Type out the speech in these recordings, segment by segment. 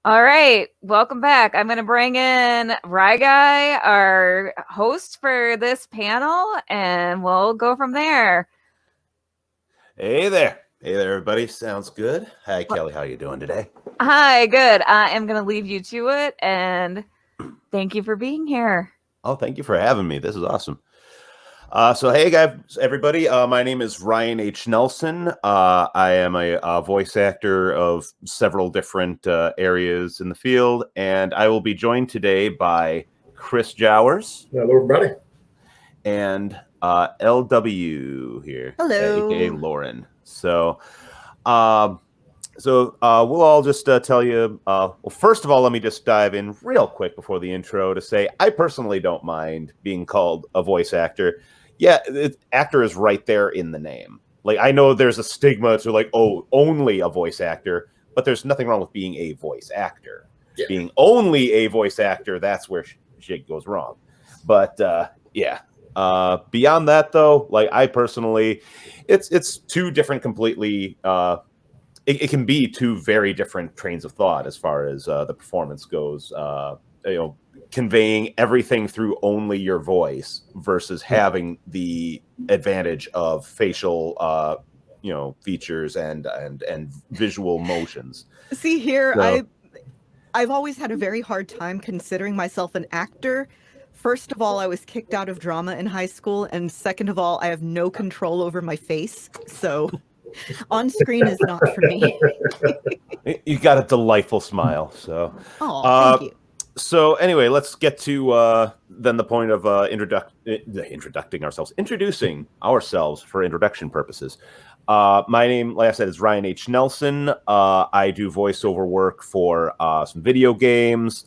All right, welcome back. I'm going to bring in Rye Guy, our host for this panel, and we'll go from there. Hey there. Hey there, everybody. Sounds good. Hi, Well, Kelly. How you doing today? Hi, good. I am going to leave you to it, and thank you for being here. Oh, thank you for having me. This is awesome. Hey, guys, everybody. My name is Ryan H. Nelson. I am a voice actor of several different areas in the field, and I will be joined today by Chris Jowers Hello, everybody. and LW here, aka Hello. Lauren. We'll all just tell you. Well, first of all, let me just dive in real quick before the intro to say I personally don't mind being called a voice actor. Yeah, actor is right there in the name. Like I know there's a stigma to like, oh, only a voice actor, but there's nothing wrong with being a voice actor. Yeah. Being only a voice actor, that's where shit goes wrong. But yeah. Beyond that, though, like I personally, it's two different completely. It can be two very different trains of thought as far as the performance goes. Conveying everything through only your voice versus having the advantage of facial, features and visual motions. See here, So, I've always had a very hard time considering myself an actor. First of all, I was kicked out of drama in high school, and second of all, I have no control over my face. So on screen is not for me. you got a delightful smile. So, Oh, thank you. So anyway, let's get to then the point of introducing ourselves for introduction purposes. My name, like I said, is Ryan H. Nelson. I do voiceover work for some video games,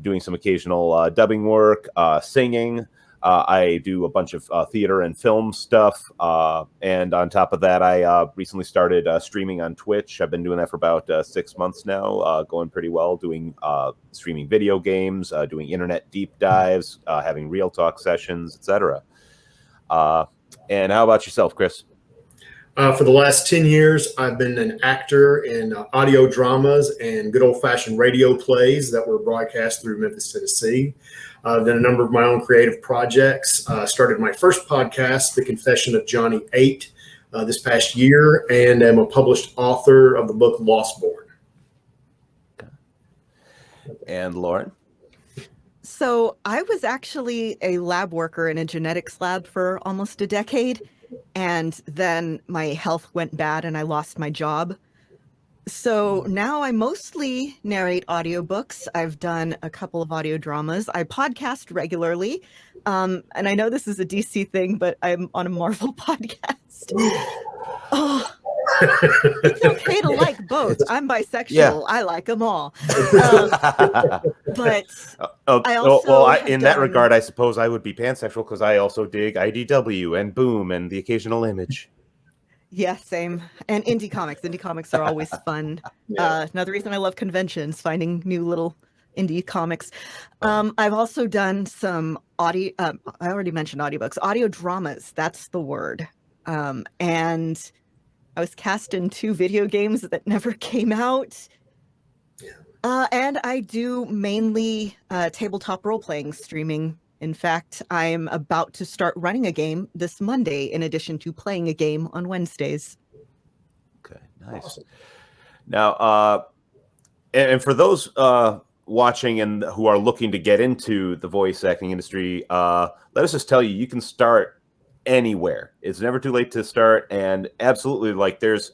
doing some occasional dubbing work, singing. I do a bunch of theater and film stuff. And on top of that, I recently started streaming on Twitch. I've been doing that for about 6 months now, going pretty well, doing streaming video games, doing internet deep dives, having real talk sessions, etc. And how about yourself, Chris? For the last 10 years, I've been an actor in audio dramas and good old-fashioned radio plays that were broadcast through Memphis, Tennessee. I've done a number of my own creative projects. Started my first podcast, The Confession of Johnny 8, this past year, and am a published author of the book Lost Born. And Lauren? So I was actually a lab worker in a genetics lab for almost a decade, and then my health went bad and I lost my job. So now I mostly narrate audiobooks. I've done a couple of audio dramas. I podcast regularly. And I know this is a DC thing, but I'm on a Marvel podcast. Oh, it's okay to like both. I'm bisexual. Yeah. I like them all. But in that regard, I suppose I would be pansexual because I also dig IDW and Boom and The Occasional Image. Yeah, same. And indie comics. Indie comics are always fun. Yeah. Another reason I love conventions, finding new little indie comics. I've also done some audio. I already mentioned audiobooks, audio dramas. That's the word. And I was cast in 2 video games that never came out. And I do mainly tabletop role-playing streaming. In fact, I'm about to start running a game this Monday in addition to playing a game on Wednesdays. Okay, nice. Awesome. Now, and for those watching and who are looking to get into the voice acting industry, let us just tell you, you can start anywhere. It's never too late to start, and absolutely, like there's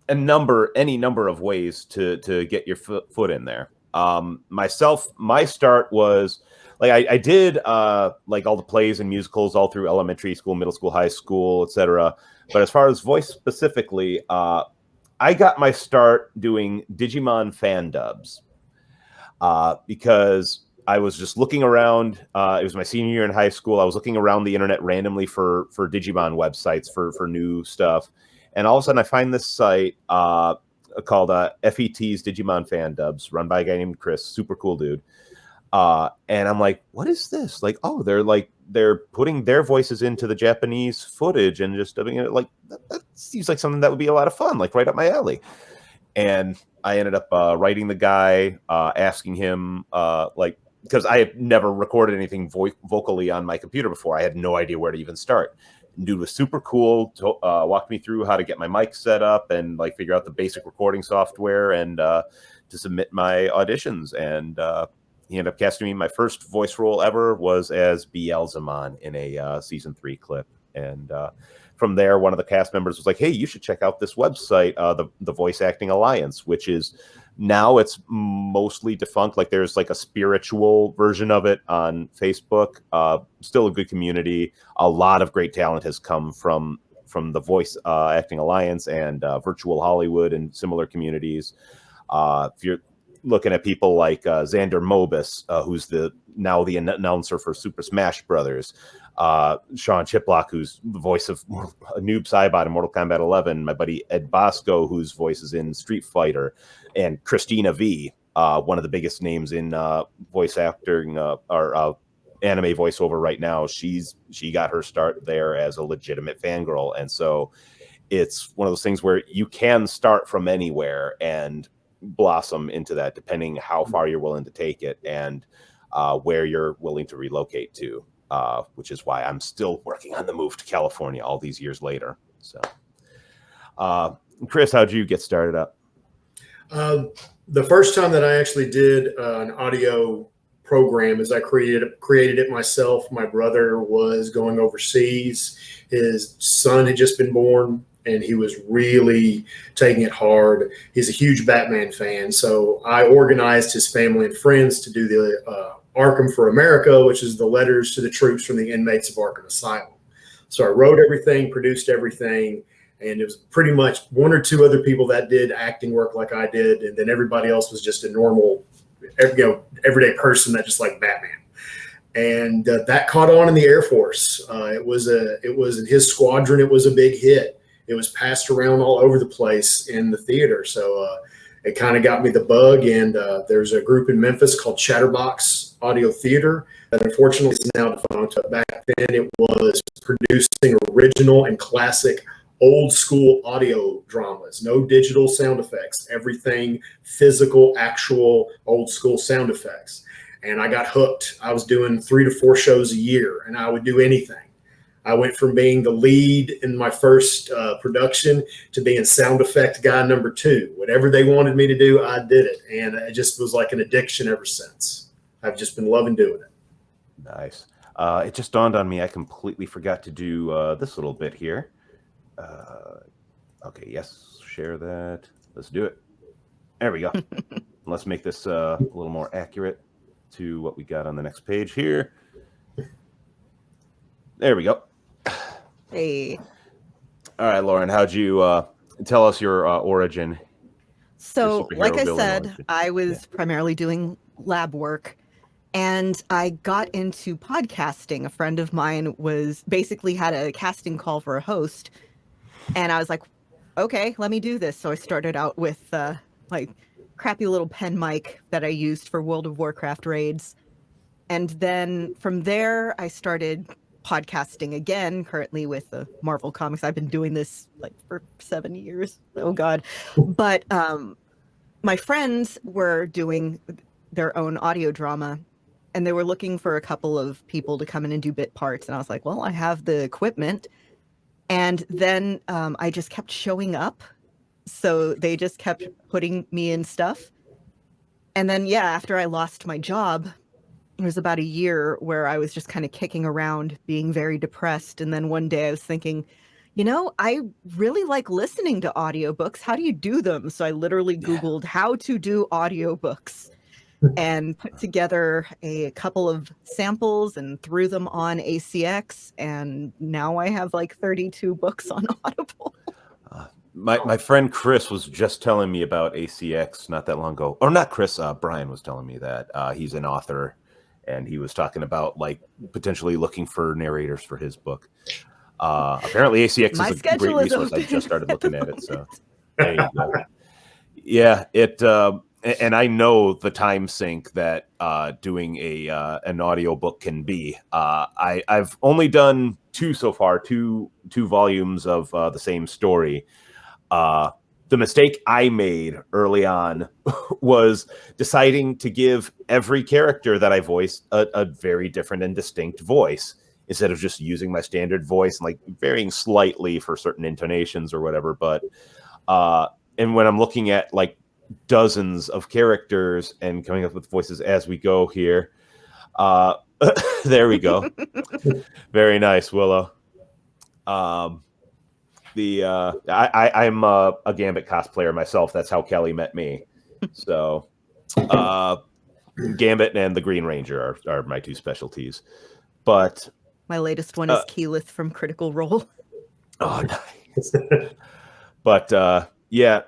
any number of ways to get your foot in there. Myself, my start was like I did like all the plays and musicals all through elementary school, middle school, high school, etc. But as far as voice specifically, I got my start doing Digimon fan dubs because I was just looking around. It was my senior year in high school. I was looking around the internet randomly for Digimon websites for new stuff. And all of a sudden I find this site called FET's Digimon Fan Dubs, run by a guy named Chris, super cool dude. And I'm like, what is this? Like, oh, they're putting their voices into the Japanese footage and just dubbing it. Like, that seems like something that would be a lot of fun, like right up my alley. And I ended up writing the guy, asking him, because I had never recorded anything vocally on my computer before. I had no idea where to even start. Dude was super cool. Walked me through how to get my mic set up and like figure out the basic recording software and to submit my auditions. And he ended up casting me. My first voice role ever was as Beelzemon in a season 3 clip. And from there, one of the cast members was like, "Hey, you should check out this website, the Voice Acting Alliance," which is now it's mostly defunct. Like there's like a spiritual version of it on Facebook. Still a good community. A lot of great talent has come from the Voice Acting Alliance and Virtual Hollywood and similar communities. If you're looking at people like Xander Mobus, who's now the announcer for Super Smash Brothers, Sean Chiplock, who's the voice of Noob Saibot in Mortal Kombat 11, my buddy Ed Bosco, whose voice is in Street Fighter, and Christina V, one of the biggest names in voice acting or anime voiceover right now. She got her start there as a legitimate fangirl, and so it's one of those things where you can start from anywhere and blossom into that, depending how far you're willing to take it and where you're willing to relocate to. Which is why I'm still working on the move to California all these years later. So, Chris, how'd you get started up? The first time that I actually did an audio program is I created it myself. My brother was going overseas. His son had just been born, and he was really taking it hard. He's a huge Batman fan. So I organized his family and friends to do the Arkham for America, which is the letters to the troops from the inmates of Arkham Asylum. So I wrote everything, produced everything, and it was pretty much one or two other people that did acting work like I did, and then everybody else was just a normal, everyday person that just liked Batman. And that caught on in the Air Force. It was in his squadron. It was a big hit. It was passed around all over the place in the theater. So it kind of got me the bug. And there's a group in Memphis called Chatterbox Audio Theater that unfortunately is now defunct. But back then it was producing original and classic old school audio dramas, no digital sound effects, everything physical, actual old school sound effects. And I got hooked. I was doing 3 to 4 shows a year, and I would do anything. I went from being the lead in my first production to being sound effect guy number 2. Whatever they wanted me to do, I did it. And it just was like an addiction ever since. I've just been loving doing it. Nice. It just dawned on me, I completely forgot to do this little bit here. Okay, yes, share that. Let's do it. There we go. Let's make this a little more accurate to what we got on the next page here. There we go. Hey. All right, Lauren, how'd you tell us your origin? So, Your like I superhero said, villain origin. I was primarily doing lab work, and I got into podcasting. A friend of mine basically had a casting call for a host, and I was like, okay, let me do this. So I started out with like crappy little pen mic that I used for World of Warcraft raids. And then from there, I started podcasting again, currently with the Marvel Comics. I've been doing this like for 7 years. Oh, God. But my friends were doing their own audio drama, and they were looking for a couple of people to come in and do bit parts. And I was like, well, I have the equipment. And then I just kept showing up. So they just kept putting me in stuff. And then, yeah, after I lost my job, it was about a year where I was just kind of kicking around, being very depressed. And then one day I was thinking, I really like listening to audiobooks. How do you do them? So I literally Googled how to do audiobooks and put together a couple of samples and threw them on ACX. And now I have like 32 books on Audible. My friend Chris was just telling me about ACX not that long ago. Or not Chris, Brian was telling me that. He's an author, and he was talking about like potentially looking for narrators for his book. Apparently ACX My is a schedule great is resource. I open just started at the looking at it. So there you go. Yeah, and I know the time sink that doing an audiobook can be. I've only done 2 so far, two volumes of the same story. the mistake I made early on was deciding to give every character that I voiced a very different and distinct voice, instead of just using my standard voice and like varying slightly for certain intonations or whatever. But and when I'm looking at like dozens of characters and coming up with voices as we go here, there we go. Very nice, Willow. I'm a Gambit cosplayer myself. That's how Kelly met me. So Gambit and the Green Ranger are my two specialties. But my latest one is Keyleth from Critical Role. Oh, nice. But yeah,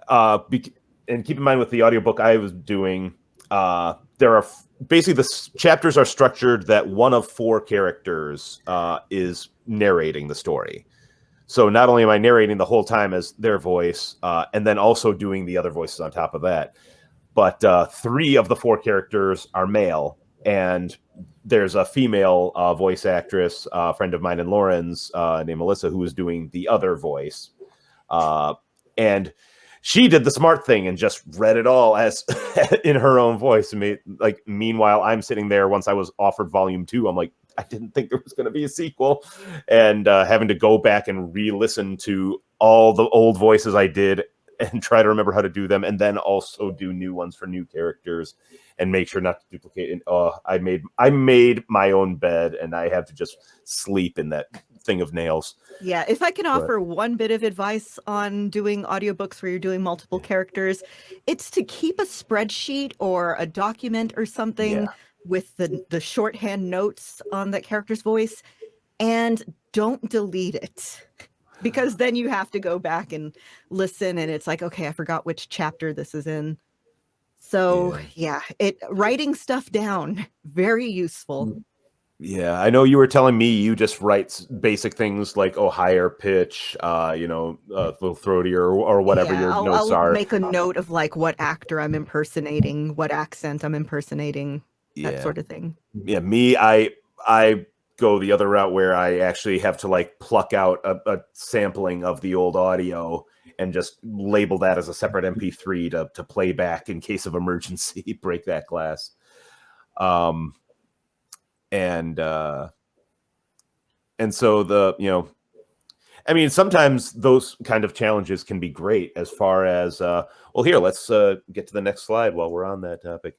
and keep in mind with the audiobook I was doing, there are basically the chapters are structured that one of four characters is narrating the story. So not only am I narrating the whole time as their voice, and then also doing the other voices on top of that, but three of the four characters are male, and there's a female voice actress, a friend of mine and Lauren's, named Melissa, who is doing the other voice. And she did the smart thing and just read it all as in her own voice. Like, meanwhile, I'm sitting there once I was offered volume 2. I'm like, I didn't think there was going to be a sequel, and having to go back and re-listen to all the old voices I did and try to remember how to do them, and then also do new ones for new characters and make sure not to duplicate. And I made my own bed, and I have to just sleep in that thing of nails. Yeah, if I can offer one bit of advice on doing audiobooks where you're doing multiple characters, it's to keep a spreadsheet or a document or something with the shorthand notes on that character's voice, and don't delete it, because then you have to go back and listen, and it's like, okay, I forgot which chapter this is in. So writing stuff down, very useful. Yeah, I know you were telling me you just write basic things like, higher pitch, a little throatier or whatever your notes are. I'll make a note of like what actor I'm impersonating, what accent I'm impersonating, that sort of thing. Yeah, I go the other route where I actually have to like pluck out a sampling of the old audio and just label that as a separate MP3 to play back in case of emergency, break that glass. And so sometimes those kind of challenges can be great as far as, here, let's get to the next slide while we're on that topic.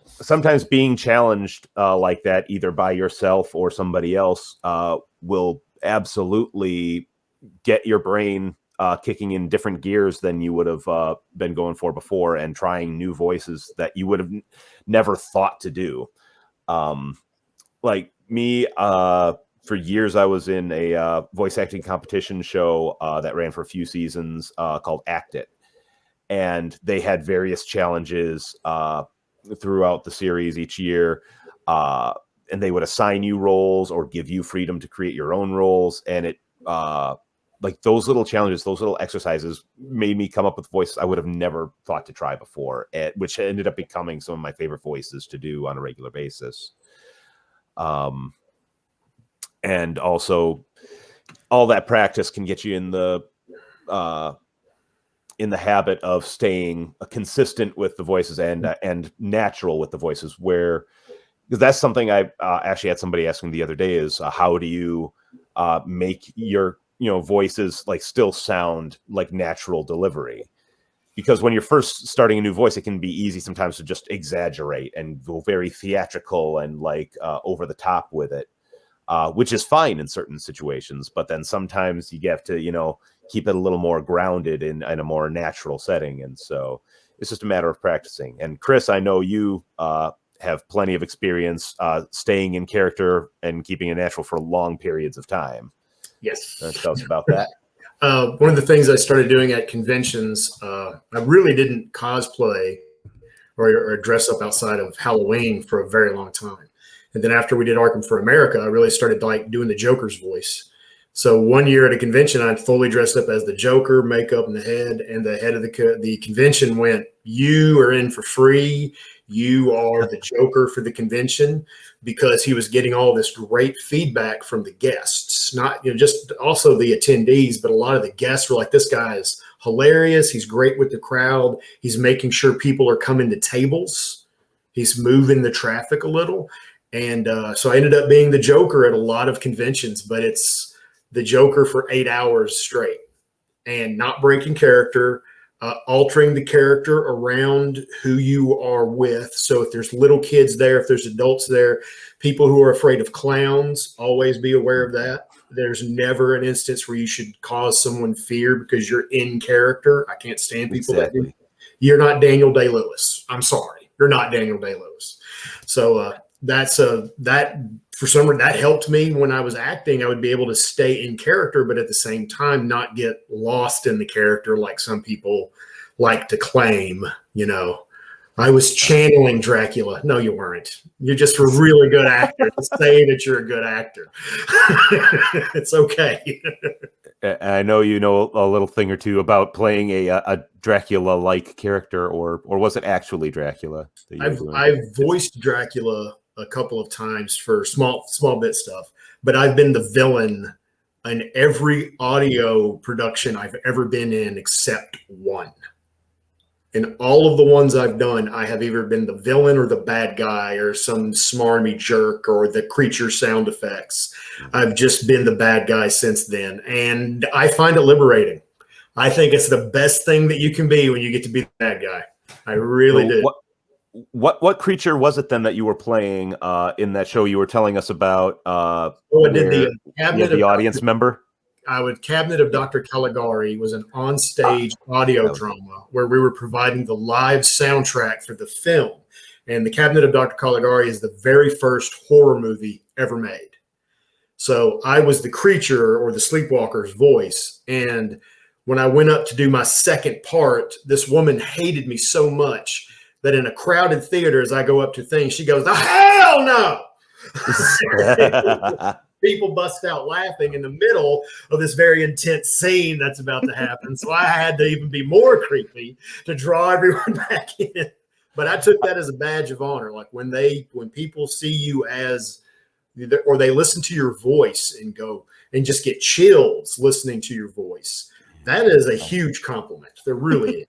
Sometimes being challenged like that, either by yourself or somebody else, will absolutely get your brain kicking in different gears than you would have been going for before, and trying new voices that you would have never thought to do. Like me, for years, I was in a voice acting competition show that ran for a few seasons called Act It. And they had various challenges throughout the series each year. And they would assign you roles or give you freedom to create your own roles. And it, like those little challenges, those little exercises made me come up with voices I would have never thought to try before, which ended up becoming some of my favorite voices to do on a regular basis. And also all that practice can get you in the habit of staying consistent with the voices and natural with the voices, because that's something I actually had somebody asking the other day is, how do you make your voices like still sound like natural delivery? Because when you're first starting a new voice, it can be easy sometimes to just exaggerate and go very theatrical and like over the top with it, which is fine in certain situations. But then sometimes you have to, keep it a little more grounded in a more natural setting. And so it's just a matter of practicing. And Chris, I know you have plenty of experience staying in character and keeping it natural for long periods of time. Yes. Tell us about that. One of the things I started doing at conventions, I really didn't cosplay or dress up outside of Halloween for a very long time. And then after we did Arkham for America, I really started like doing the Joker's voice. So one year at a convention, I fully dressed up as the Joker, makeup and the head, and the head of the convention went, "You are in for free. You are the Joker for the convention," because he was getting all this great feedback from the guests, not just also the attendees, but a lot of the guests were like, "This guy is hilarious. He's great with the crowd. He's making sure people are coming to tables. He's moving the traffic a little. And so I ended up being the Joker at a lot of conventions, but it's the Joker for 8 hours straight and not breaking character, altering the character around who you are with. So if there's little kids there, if there's adults there, people who are afraid of clowns, always be aware of that. There's never an instance where you should cause someone fear because you're in character. I can't stand people that do. You're not Daniel Day-Lewis. I'm sorry. You're not Daniel Day-Lewis. So that for some reason that helped me when I was acting. I would be able to stay in character, but at the same time not get lost in the character like some people like to claim. You know, I was channeling Dracula. No, you weren't. You're just a really good actor. Say that you're a good actor. It's okay. I know you know a little thing or two about playing a Dracula-like character, or was it actually Dracula? I've voiced Dracula a couple of times for small bit stuff, but I've been the villain in every audio production I've ever been in except one. In all of the ones I've done, I have either been the villain or the bad guy or some smarmy jerk or the creature sound effects. I've just been the bad guy since then, and I find it liberating. I think it's the best thing that you can be when you get to be the bad guy. I really do. What creature was it then that you were playing in that show you were telling us about? I did the Cabinet the audience member. I would Cabinet of Dr. Caligari was an on-stage audio drama where we were providing the live soundtrack for the film. And the Cabinet of Dr. Caligari is the very first horror movie ever made. So I was the creature or the sleepwalker's voice. And when I went up to do my second part, this woman hated me so much that in a crowded theater, as I go up to things, she goes, "Oh, hell no!" People bust out laughing in the middle of this very intense scene that's about to happen. So I had to even be more creepy to draw everyone back in. But I took that as a badge of honor. Like when people see you as, or they listen to your voice and go and just get chills listening to your voice, that is a huge compliment. There really is.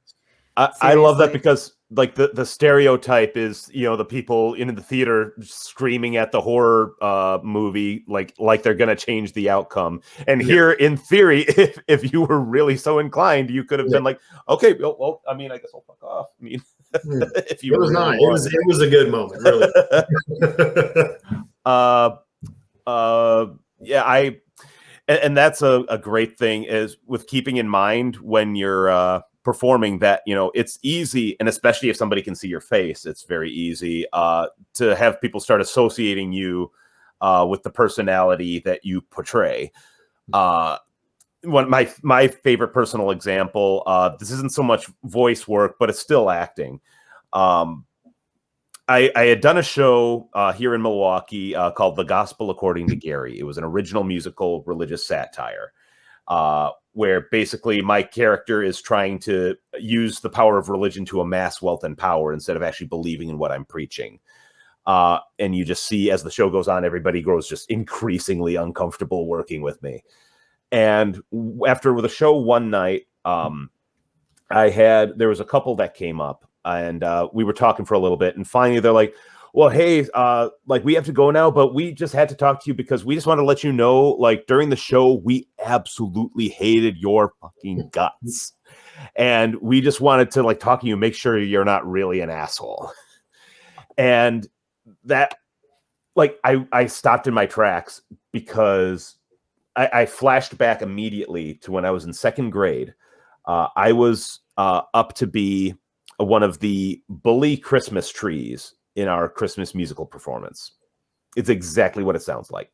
I love that because like the stereotype is, you know, the people in the theater screaming at the horror movie like they're gonna change the outcome. And here, in theory, if you were really so inclined, you could have been like, okay, well, I mean, I guess I'll fuck off. I mean, if you it was really nice. It was a good moment, really. Yeah, and that's a great thing is with keeping in mind when you're performing that, you know, it's easy, and especially if somebody can see your face, it's very easy to have people start associating you with the personality that you portray. One my favorite personal example, this isn't so much voice work, but it's still acting. I had done a show here in Milwaukee called The Gospel According to Gary. It was an original musical religious satire. Where basically my character is trying to use the power of religion to amass wealth and power instead of actually believing in what I'm preaching. And you just see as the show goes on, everybody grows just increasingly uncomfortable working with me. And after the show one night, there was a couple that came up and we were talking for a little bit. And finally they're like, well, hey, like we have to go now, but we just had to talk to you because we just want to let you know, like during the show, we absolutely hated your fucking guts. And we just wanted to like talk to you, make sure you're not really an asshole. And that, like, I stopped in my tracks because I flashed back immediately to when I was in second grade. I was up to be one of the bully Christmas trees in our Christmas musical performance. It's exactly what it sounds like.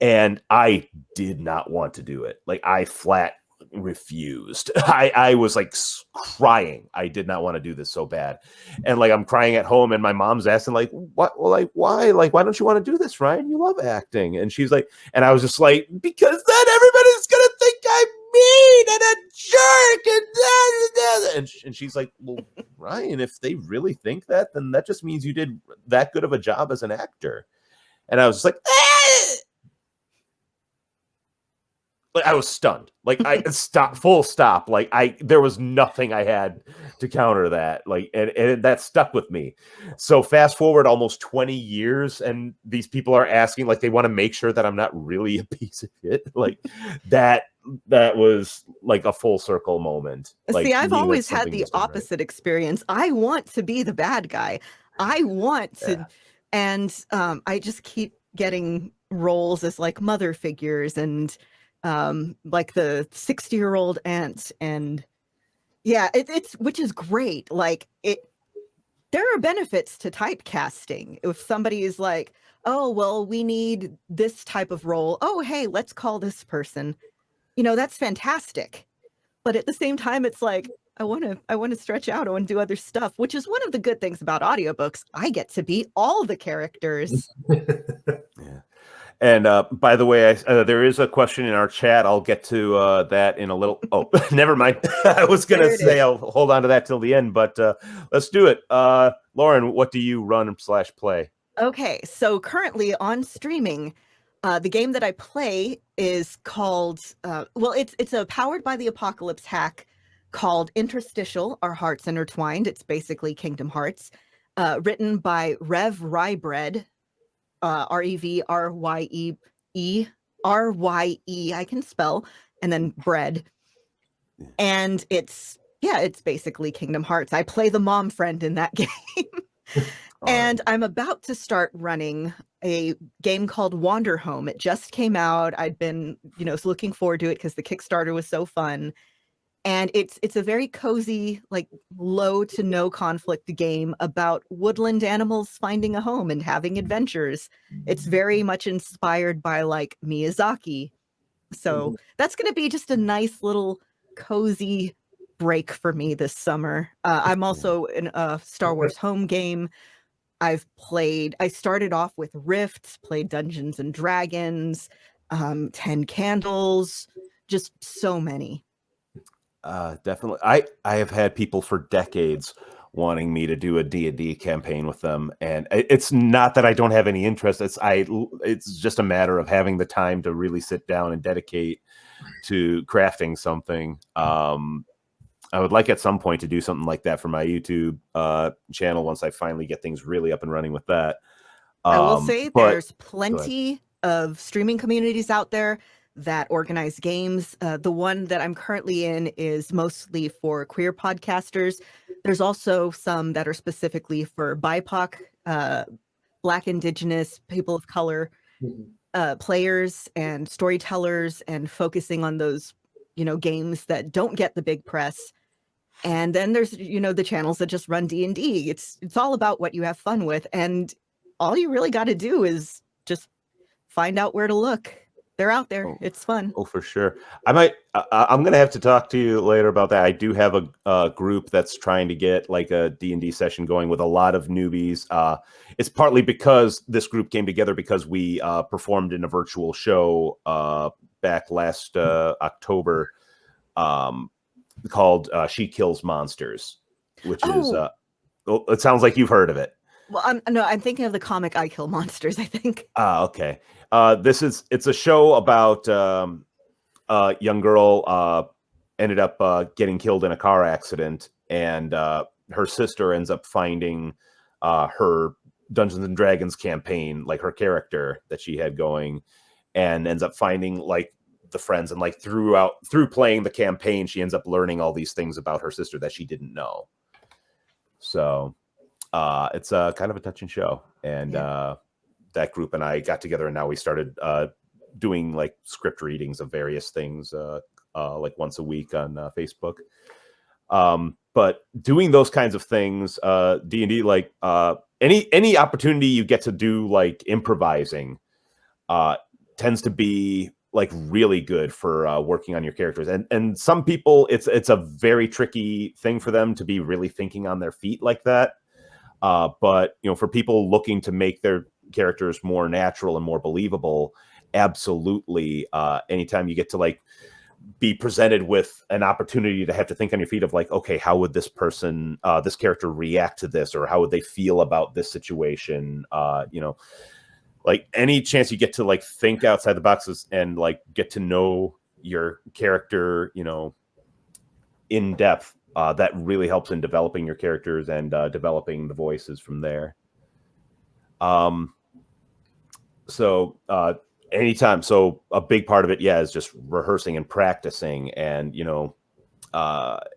And I did not want to do it. Like I flat refused. I was like crying. I did not want to do this so bad. And like, I'm crying at home and my mom's asking like, what, well, like, why? Like, why don't you want to do this, Ryan? You love acting. And she's like, and I was just like, because then everybody's going to think I'm mean and a jerk. And she's like, well, Ryan, if they really think that, then that just means you did that good of a job as an actor. And I was just like, Like I was stunned. Like I full stop. Like there was nothing I had to counter that. Like and that stuck with me. So fast forward almost 20 years, and these people are asking, like they want to make sure that I'm not really a piece of shit. Like that was like a full circle moment. Like, See, I've seeing that always had something the was done right. opposite experience. I want to be the bad guy. I want to, and I just keep getting roles as like mother figures and like the 60-year-old aunt, and yeah, it's which is great. Like there are benefits to typecasting. If somebody is like, oh well, we need this type of role. Oh hey, let's call this person. That's fantastic. But at the same time, it's like I want to stretch out. I want to do other stuff, which is one of the good things about audiobooks. I get to be all the characters. Yeah. And by the way, there is a question in our chat. I'll get to that in a little. Oh, never mind. I was going to say I'll hold on to that till the end, but let's do it. Lauren, what do you run/play? Okay, so currently on streaming, the game that I play is called, it's a powered by the apocalypse hack called Interstitial, Our Hearts Intertwined. It's basically Kingdom Hearts, written by Rev Rybread, REVRYE, I can spell, and then bread. And it's basically Kingdom Hearts. I play the mom friend in that game. And I'm about to start running a game called Wander Home. It just came out. I'd been, looking forward to it because the Kickstarter was so fun. And it's a very cozy, like low to no conflict game about woodland animals finding a home and having adventures. It's very much inspired by like Miyazaki. So that's going to be just a nice little cozy break for me this summer. I'm also in a Star Wars home game. I started off with Rifts, played Dungeons and Dragons, 10 Candles, just so many. Definitely. I have had people for decades wanting me to do a D&D campaign with them, and it's not that I don't have any interest. It's just a matter of having the time to really sit down and dedicate to crafting something. I would like at some point to do something like that for my YouTube channel once I finally get things really up and running with that. I will say there's plenty of streaming communities out there that organize games. The one that I'm currently in is mostly for queer podcasters. There's also some that are specifically for BIPOC, Black, Indigenous, people of color players and storytellers, and focusing on those, games that don't get the big press. And then there's, the channels that just run D&D. It's all about what you have fun with. And all you really got to do is just find out where to look. They're out there. It's fun. Oh, for sure. I'm going to have to talk to you later about that. I do have a group that's trying to get like a D&D session going with a lot of newbies. It's partly because this group came together because we performed in a virtual show back last October called She Kills Monsters, which is, it sounds like you've heard of it. Well, I'm thinking of the comic I Kill Monsters, I think. Okay. It's a show about a young girl ended up getting killed in a car accident, and her sister ends up finding her Dungeons and Dragons campaign, like her character that she had going, and ends up finding like the friends, and like through playing the campaign, she ends up learning all these things about her sister that she didn't know. So it's kind of a touching show, and that group and I got together, and now we started doing like script readings of various things like once a week on Facebook. But doing those kinds of things, D&D, like any opportunity you get to do like improvising tends to be like really good for working on your characters. And some people, it's a very tricky thing for them to be really thinking on their feet like that. But for people looking to make their characters more natural and more believable, absolutely. Anytime you get to like be presented with an opportunity to have to think on your feet of like, okay, how would this person, this character react to this, or how would they feel about this situation? Like any chance you get to like think outside the boxes and like get to know your character, in depth, that really helps in developing your characters and developing the voices from there. So anytime, so a big part of it, is just rehearsing and practicing, and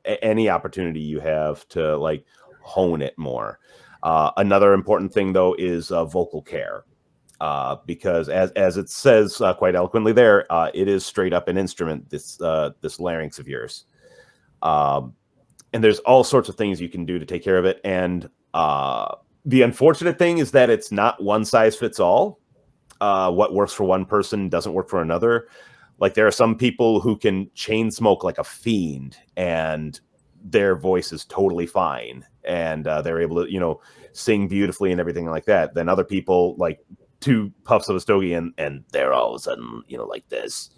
any opportunity you have to like hone it more. Another important thing though is vocal care, because as it says quite eloquently there, it is straight up an instrument, this larynx of yours. And there's all sorts of things you can do to take care of it. And the unfortunate thing is that it's not one size fits all. What works for one person doesn't work for another. Like there are some people who can chain smoke like a fiend and their voice is totally fine. And they're able to, sing beautifully and everything like that. Then other people like 2 puffs of a stogie and they're all of a sudden, like this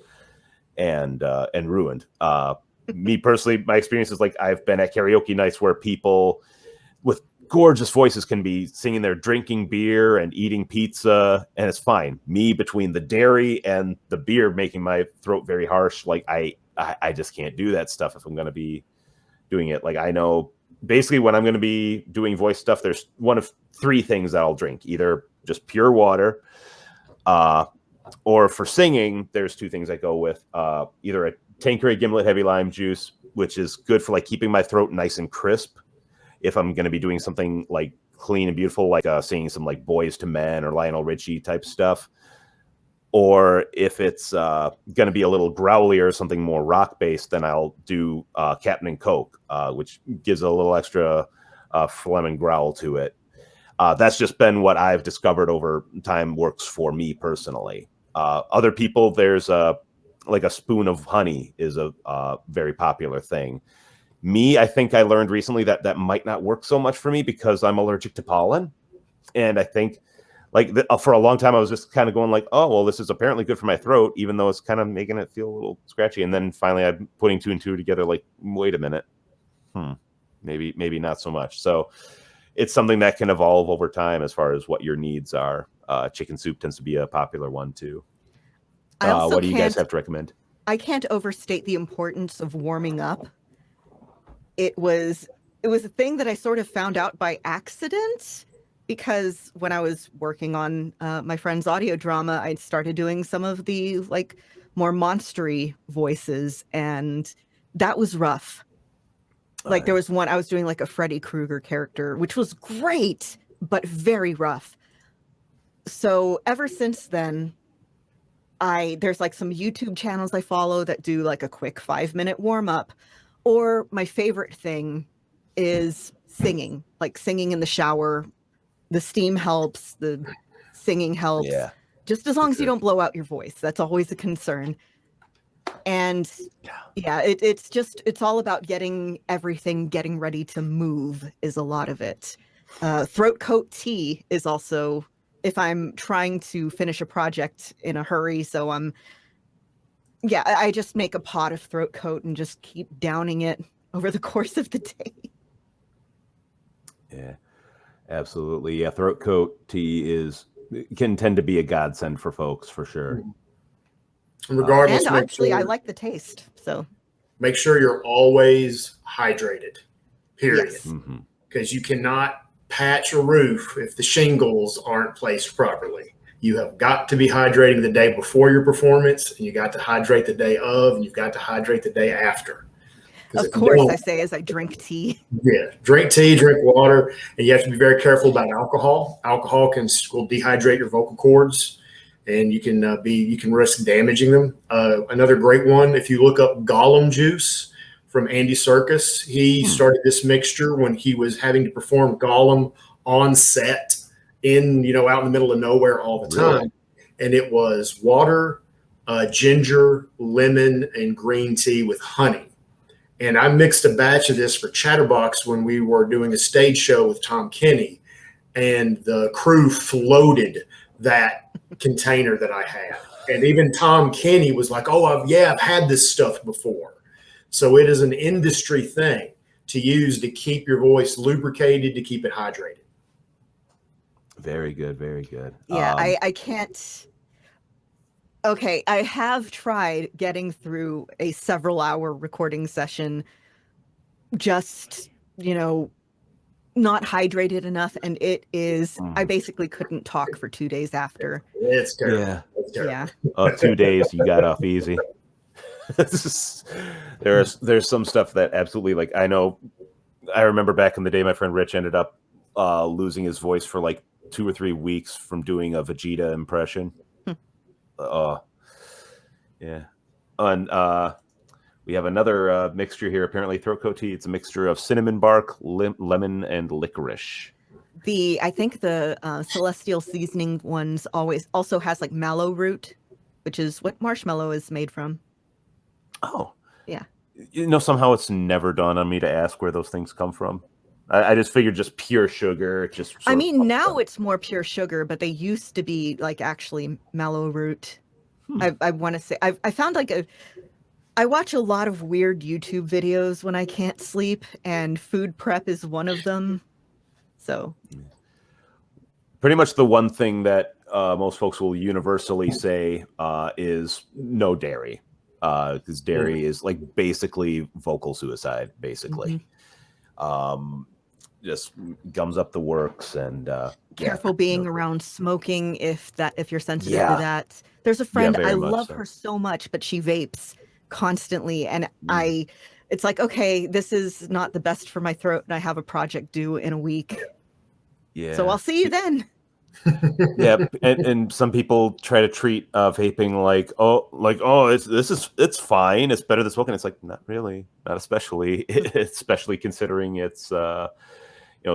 and ruined. Me personally, my experience is like I've been at karaoke nights where people with gorgeous voices can be singing, they're drinking beer and eating pizza, and it's fine. Me, between the dairy and the beer making my throat very harsh, like I just can't do that stuff if I'm going to be doing it. Like I know basically when I'm going to be doing voice stuff, there's one of 3 things that I'll drink: either just pure water, or for singing, there's 2 things I go with: either a Tanqueray Gimlet Heavy Lime Juice, which is good for like keeping my throat nice and crisp if I'm going to be doing something like clean and beautiful, like singing some like Boys to Men or Lionel Richie type stuff. Or if it's going to be a little growlier, something more rock based, then I'll do Captain and Coke, which gives a little extra phlegm and growl to it. That's just been what I've discovered over time works for me personally. Other people, there's like a spoon of honey is a very popular thing. Me, I think I learned recently that might not work so much for me because I'm allergic to pollen. And I think like for a long time, I was just kind of going like, oh, well, this is apparently good for my throat, even though it's kind of making it feel a little scratchy. And then finally I'm putting 2 and 2 together, like, wait a minute. Maybe not so much. So it's something that can evolve over time as far as what your needs are. Chicken soup tends to be a popular one too. What do you guys have to recommend? I can't overstate the importance of warming up. It was a thing that I sort of found out by accident, because when I was working on my friend's audio drama, I started doing some of the like more monstery voices, and that was rough. Like there was one I was doing like a Freddy Krueger character, which was great, but very rough. So ever since then, there's like some YouTube channels I follow that do like a quick 5-minute warm up. Or my favorite thing is singing, like singing in the shower. The steam helps, the singing helps. Yeah. Just as long as you don't blow out your voice. That's always a concern. And it's all about getting ready to move is a lot of it. Throat coat tea is also, if I'm trying to finish a project in a hurry, so I just make a pot of throat coat and just keep downing it over the course of the day. Yeah, absolutely. Yeah, throat coat tea can tend to be a godsend for folks for sure. Regardless, and actually, I like the taste. So make sure you're always hydrated. Period. Yes. Because you cannot patch a roof if the shingles aren't placed properly. You have got to be hydrating the day before your performance, and you got to hydrate the day of, and you've got to hydrate the day after. Of course, I say as I drink tea. Yeah, drink tea, drink water, and you have to be very careful about alcohol. Alcohol will dehydrate your vocal cords, and you can risk damaging them. Another great one, if you look up Gollum juice from Andy Serkis, he started this mixture when he was having to perform Gollum on set out in the middle of nowhere all the time. Really? And it was water, ginger, lemon, and green tea with honey. And I mixed a batch of this for Chatterbox when we were doing a stage show with Tom Kenny, and the crew floated that container that I had. And even Tom Kenny was like, oh, I've had this stuff before. So it is an industry thing to use to keep your voice lubricated, to keep it hydrated. Very good, very good. Yeah, I can't. Okay, I have tried getting through a several-hour recording session, just, not hydrated enough, and I basically couldn't talk for 2 days after. It's terrible. Yeah. It's terrible. Yeah. 2 days you got off easy. There's some stuff that absolutely, like, I remember back in the day, my friend Rich ended up losing his voice for like 2 or 3 weeks from doing a Vegeta impression. Yeah. And we have another mixture here. Apparently, throat coat tea. It's a mixture of cinnamon bark, lemon, and licorice. I think the celestial seasoning ones also has like mallow root, which is what marshmallow is made from. Oh. Yeah. Somehow it's never dawned on me to ask where those things come from. I just figured just pure sugar. I mean, now it's more pure sugar, but they used to be like actually mallow root. I want to say I found I watch a lot of weird YouTube videos when I can't sleep, and food prep is one of them. So pretty much the one thing that most folks will universally say is no dairy, because dairy is like basically vocal suicide, basically. Just gums up the works. And careful being around smoking if you're sensitive to that. There's a friend, I love her so much, but she vapes constantly, and it's like, okay, this is not the best for my throat, and I have a project due in a week. Yeah. So I'll see you then. Yeah, and some people try to treat vaping like it's fine, it's better than smoking. It's like, not really, not especially, especially considering it's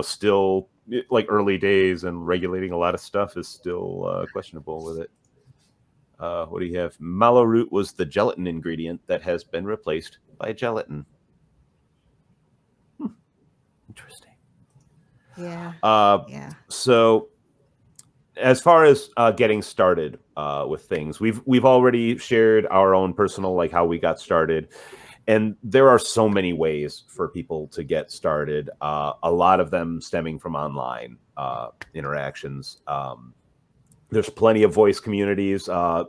still like early days, and regulating a lot of stuff is still questionable with it. What do you have? Mallow root was the gelatin ingredient that has been replaced by gelatin. Interesting. Yeah. Yeah. So, as far as getting started with things, we've already shared our own personal, like, how we got started, and there are so many ways for people to get started. A lot of them stemming from online interactions. There's plenty of voice communities. A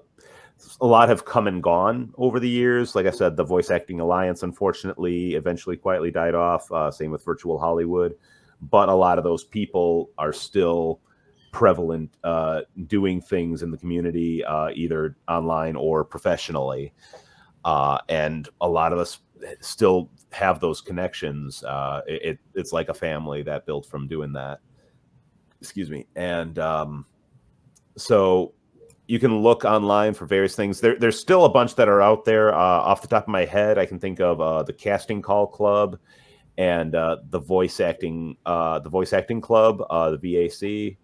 lot have come and gone over the years. Like I said, the Voice Acting Alliance, unfortunately, eventually quietly died off. Same with Virtual Hollywood. But a lot of those people are still prevalent, doing things in the community, either online or professionally. And a lot of us still have those connections. It's like a family that built from doing that. Excuse me. And so you can look online for various things. There's still a bunch that are out there. Off the top of my head, I can think of the Casting Call Club and the Voice Acting Club, the VAC.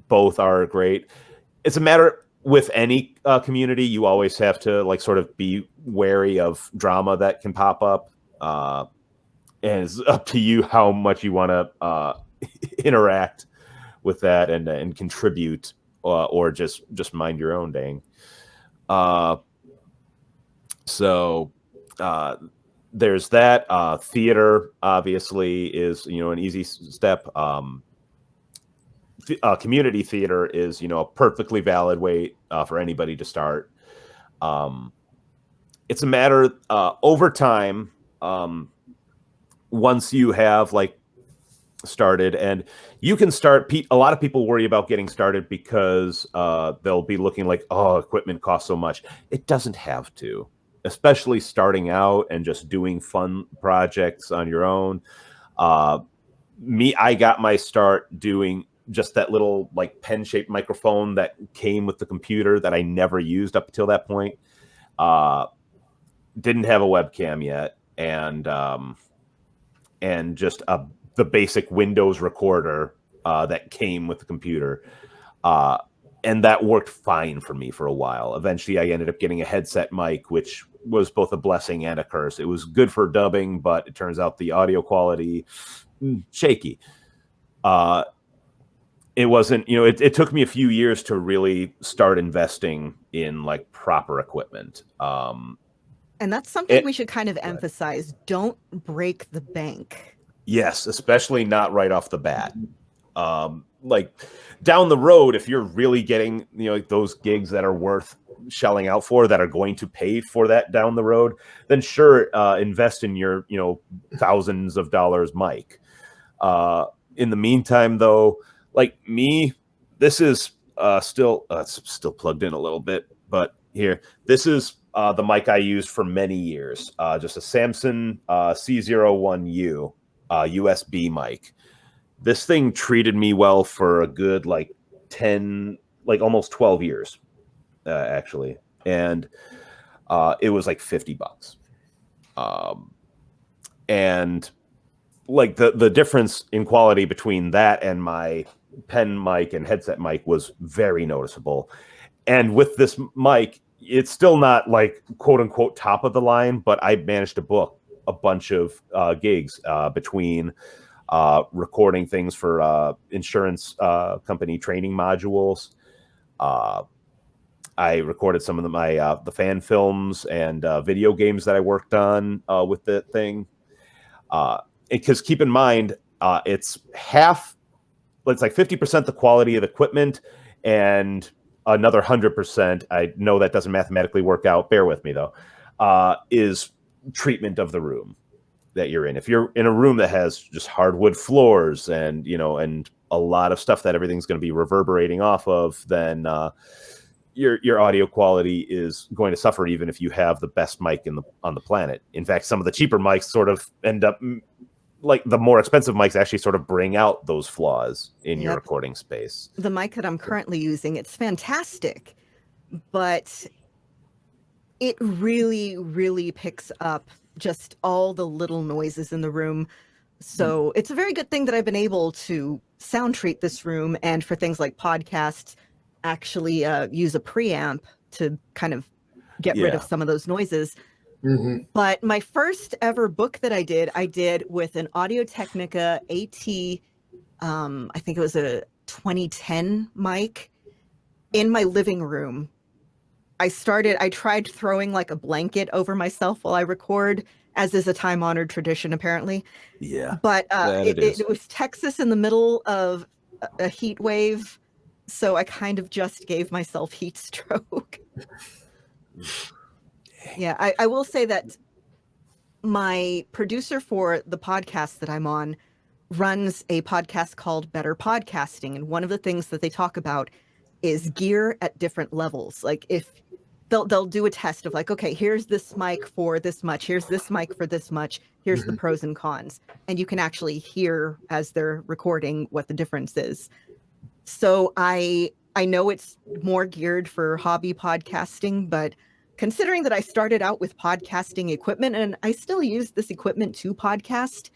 Both are great. It's a matter with any community. You always have to like sort of be wary of drama that can pop up, and it's up to you how much you want to interact with that and contribute, or just mind your own dang. So there's that. Theater obviously is an easy step. Community theater is a perfectly valid way for anybody to start. It's a matter over time, once you have like started, and you can start. A lot of people worry about getting started because they'll be looking like, oh, equipment costs so much. It doesn't have to, especially starting out and just doing fun projects on your own. I got my start doing just that little like pen-shaped microphone that came with the computer that I never used up until that point. Didn't have a webcam yet, and just the basic Windows recorder that came with the computer. And that worked fine for me for a while. Eventually, I ended up getting a headset mic, which was both a blessing and a curse. It was good for dubbing, but it turns out the audio quality, shaky. It wasn't, it took me a few years to really start investing in like proper equipment. And that's something we should kind of emphasize. Don't break the bank. Yes, especially not right off the bat. Like down the road, if you're really getting, like those gigs that are worth shelling out for, that are going to pay for that down the road, then sure, invest in your, thousands of dollars mic. In the meantime, though, like me, this is still it's still plugged in a little bit, but here, this is the mic I used for many years. Just a Samson C01U USB mic. This thing treated me well for a good 10, almost 12 years, actually. And it was like $50. And like the difference in quality between that and my pen mic and headset mic was very noticeable. And with this mic, it's still not like quote unquote top of the line, but I managed to book a bunch of gigs between recording things for insurance company training modules. I recorded some of the fan films and video games that I worked on with the thing. Because keep in mind, it's like 50% the quality of the equipment and another 100%. I know that doesn't mathematically work out. Bear with me though. Is treatment of the room that you're in. If you're in a room that has just hardwood floors and and a lot of stuff that everything's going to be reverberating off of, then your audio quality is going to suffer, even if you have the best mic on the planet. In fact, some of the cheaper mics sort of end up like the more expensive mics actually sort of bring out those flaws in your recording space. The mic that I'm currently using, it's fantastic, but it really, really picks up just all the little noises in the room. So it's a very good thing that I've been able to sound treat this room, and for things like podcasts, actually use a preamp to kind of get rid of some of those noises. But my first ever book that I did with an Audio-Technica AT, I think it was a 2010 mic in my living room. I tried throwing like a blanket over myself while I record, as is a time-honored tradition, apparently. Yeah. But it was Texas in the middle of a heat wave, so I kind of just gave myself heat stroke. Yeah, I will say that my producer for the podcast that I'm on runs a podcast called Better Podcasting, and one of the things that they talk about is gear at different levels. Like if they'll do a test of like, okay, here's this mic for this much, here's this mic for this much, here's the pros and cons, and you can actually hear as they're recording what the difference is. So I know it's more geared for hobby podcasting, but considering that I started out with podcasting equipment and I still use this equipment to podcast,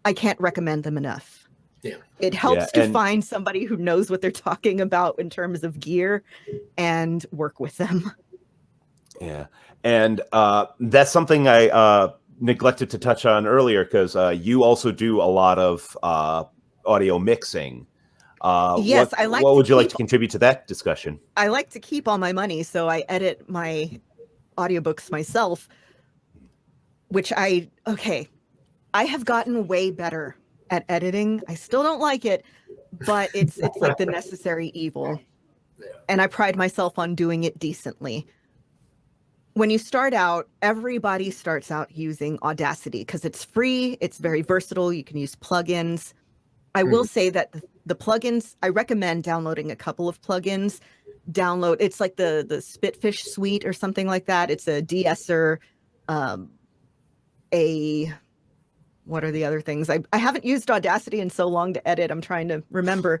I can't recommend them enough. Yeah. It helps to find somebody who knows what they're talking about in terms of gear and work with them. Yeah. And that's something I neglected to touch on earlier, because you also do a lot of audio mixing. Yes, what would you like to contribute to that discussion? I like to keep all my money, so I edit my audiobooks myself, which I have gotten way better at editing. I still don't like it, but it's like the necessary evil. And I pride myself on doing it decently. When you start out, everybody starts out using Audacity because it's free, it's very versatile, you can use plugins. I will say that the plugins, I recommend downloading a couple of plugins. It's like the Spitfish suite or something like that. It's a de-esser, what are the other things? I haven't used Audacity in so long to edit, I'm trying to remember.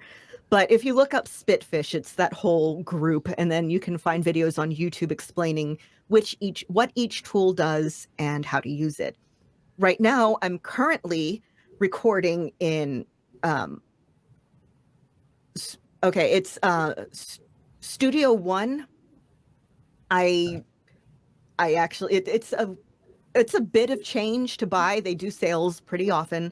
But if you look up Spitfish, it's that whole group, and then you can find videos on YouTube explaining what each tool does and how to use it. Right now, I'm currently recording in it's Studio One. I actually it's a bit of change to buy. They do sales pretty often,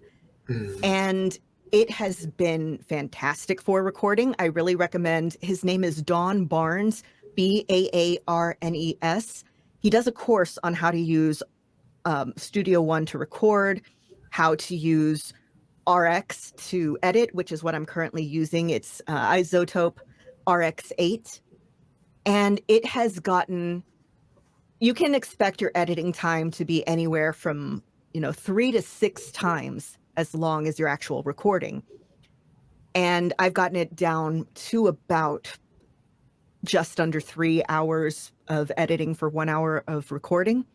and it has been fantastic for recording. I really recommend. His name is Don Barnes, Baarnes. He does a course on how to use Studio One to record, how to use RX to edit, which is what I'm currently using. It's Isotope RX8. And it has gotten, you can expect your editing time to be anywhere from, 3 to 6 times as long as your actual recording. And I've gotten it down to about just under 3 hours of editing for 1 hour of recording.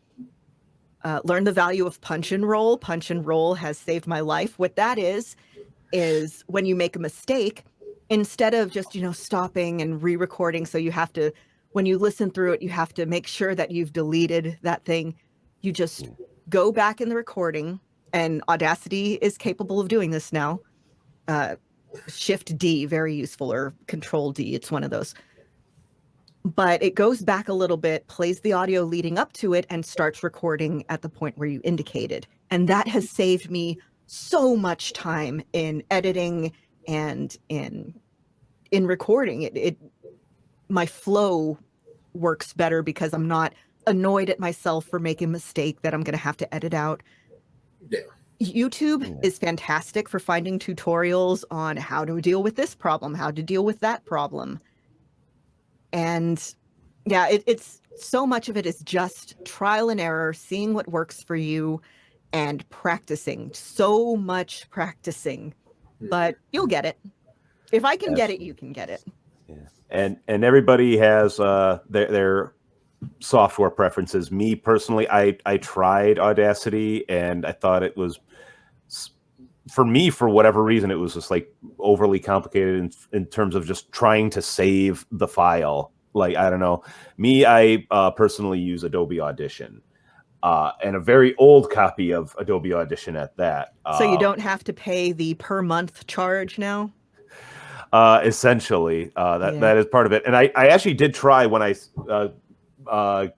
Learn the value of punch and roll. Punch and roll has saved my life. What that is when you make a mistake, instead of just, stopping and re-recording, so you have to, when you listen through it, you have to make sure that you've deleted that thing. You just go back in the recording, and Audacity is capable of doing this now. Shift D, very useful, or Control D, it's one of those. But it goes back a little bit, plays the audio leading up to it, and starts recording at the point where you indicated. And that has saved me so much time in editing and in recording. My flow works better because I'm not annoyed at myself for making a mistake that I'm going to have to edit out. Yeah. YouTube is fantastic for finding tutorials on how to deal with this problem, how to deal with that problem. And yeah, it's so much of it is just trial and error, seeing what works for you and practicing. So much practicing, but you'll get it. If I can get it, you can get it. Yeah. And everybody has their software preferences. Me personally, I tried Audacity and I thought it was, for me, for whatever reason, it was just like overly complicated in terms of just trying to save the file. Like, I don't know. Me, I personally use Adobe Audition and a very old copy of Adobe Audition at that. So you don't have to pay the per month charge now? Essentially, that is part of it. And I actually did try when I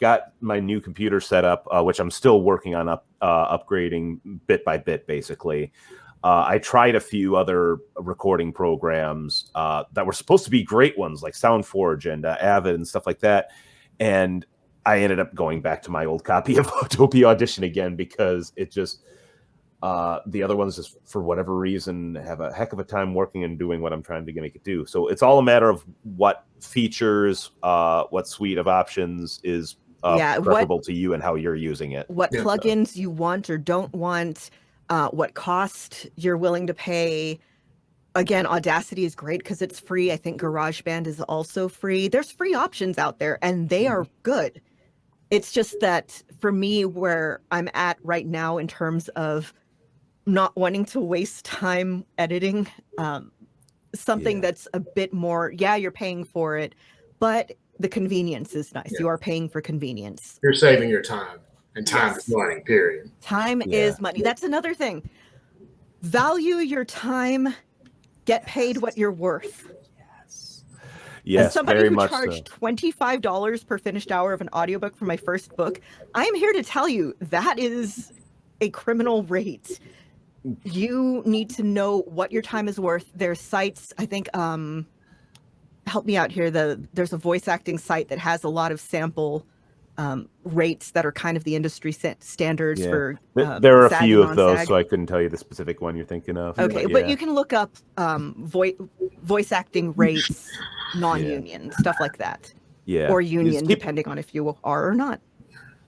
got my new computer set up, which I'm still working on upgrading bit by bit, basically. I tried a few other recording programs that were supposed to be great ones, like SoundForge and Avid and stuff like that. And I ended up going back to my old copy of Adobe Audition again because it just, the other ones, just for whatever reason, have a heck of a time working and doing what I'm trying to make it do. So it's all a matter of what features, what suite of options is preferable to you and how you're using it. What plugins you want or don't want. What cost you're willing to pay. Again, Audacity is great because it's free. I think GarageBand is also free. There's free options out there and they are good. It's just that for me, where I'm at right now in terms of not wanting to waste time editing, something that's a bit more, you're paying for it, but the convenience is nice. You are paying for convenience. You're saving your time. And time is money, period. Time is money. That's another thing. Value your time. Get paid what you're worth. Yes, as somebody very who much charged so. $25 per finished hour of an audiobook for my first book, I am here to tell you that is a criminal rate. You need to know what your time is worth. There's sites, I think, help me out here. There's a voice acting site that has a lot of sample rates that are kind of the industry standards for there are a SAG few and of those, non-SAG. so I couldn't tell you the specific one you're thinking of. Okay, but you can look up voice acting rates, non-union, stuff like that. Yeah. Or union, depending on if you are or not.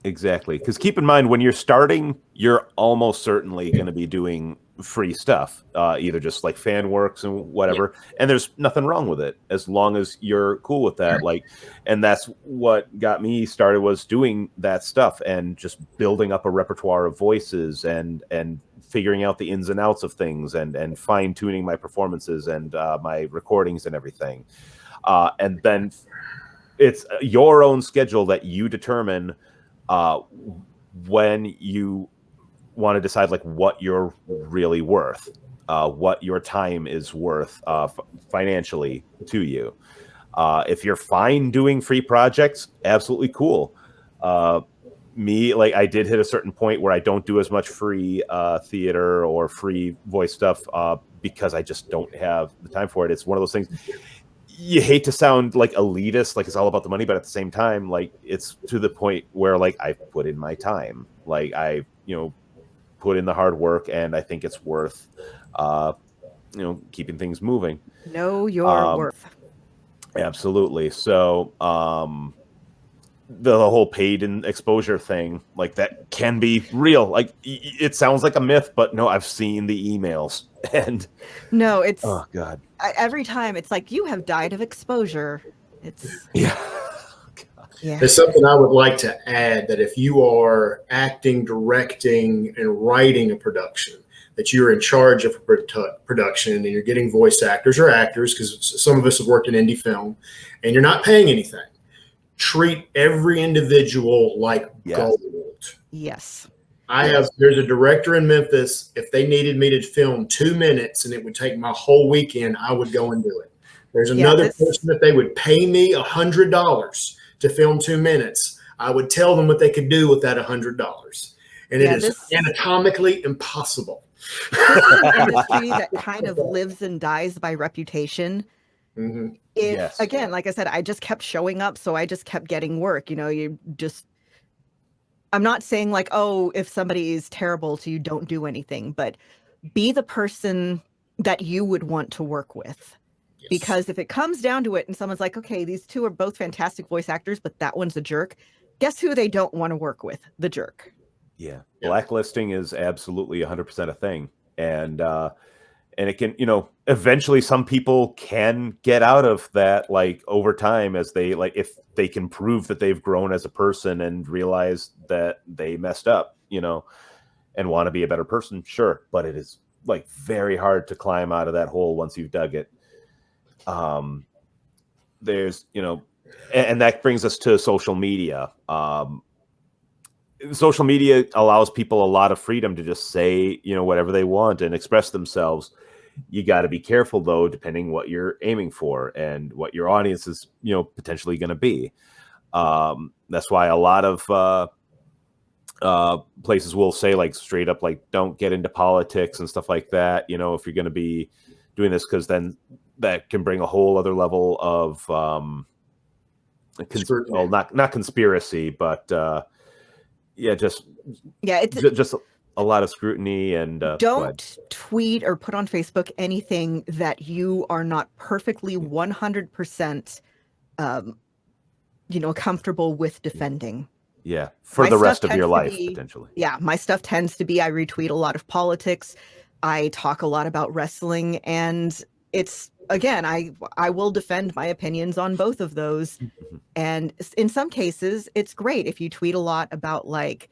Exactly. Because keep in mind, when you're starting, you're almost certainly going to be doing free stuff, either just like fan works and whatever. Yeah. And there's nothing wrong with it as long as you're cool with that. Like, and that's what got me started, was doing that stuff and just building up a repertoire of voices and figuring out the ins and outs of things and fine tuning my performances and my recordings and everything. And then it's your own schedule that you determine when you want to decide like what you're really worth, what your time is worth financially to you. If you're fine doing free projects, absolutely cool. Me, like, I did hit a certain point where I don't do as much free theater or free voice stuff because I just don't have the time for it. It's one of those things. You hate to sound like elitist, like it's all about the money, but at the same time, like, it's to the point where like I've put in my time, like I, put in the hard work, and I think it's worth keeping things moving. Know your worth. Absolutely. So the whole paid and exposure thing, like that can be real. Like it sounds like a myth, but no, I've seen the emails and no, it's oh god. Every time it's like you have died of exposure. It's yeah. Yeah. There's something I would like to add, that if you are acting, directing, and writing a production, that you're in charge of a production and you're getting voice actors or actors, because some of us have worked in indie film, and you're not paying anything. Treat every individual like gold. Yes. There's a director in Memphis. If they needed me to film 2 minutes and it would take my whole weekend, I would go and do it. There's another person that they would pay me $100 to film 2 minutes. I would tell them what they could do with that $100. And it is anatomically impossible. This is an industry that kind of lives and dies by reputation. Mm-hmm. Again, like I said, I just kept showing up, so I just kept getting work. I'm not saying like, oh, if somebody is terrible to you, don't do anything, but be the person that you would want to work with. Yes. Because if it comes down to it and someone's like, okay, these two are both fantastic voice actors, but that one's a jerk, guess who they don't want to work with? The jerk. Yeah. Blacklisting is absolutely 100% a thing. And it can, eventually some people can get out of that, like over time, as they if they can prove that they've grown as a person and realize that they messed up, and want to be a better person. Sure. But it is like very hard to climb out of that hole once you've dug it. There's, and that brings us to social media. Social media allows people a lot of freedom to just say, whatever they want and express themselves. You got to be careful, though, depending what you're aiming for and what your audience is, potentially going to be. That's why a lot of places will say, like, straight up, like, don't get into politics and stuff like that, if you're going to be doing this, because then that can bring a whole other level of, not conspiracy, but just a lot of scrutiny. And don't tweet or put on Facebook anything that you are not perfectly 100% comfortable with defending. Yeah, for the rest of your life, potentially. Yeah, my stuff tends to be, I retweet a lot of politics. I talk a lot about wrestling, and it's, again, I will defend my opinions on both of those. And in some cases, it's great if you tweet a lot about like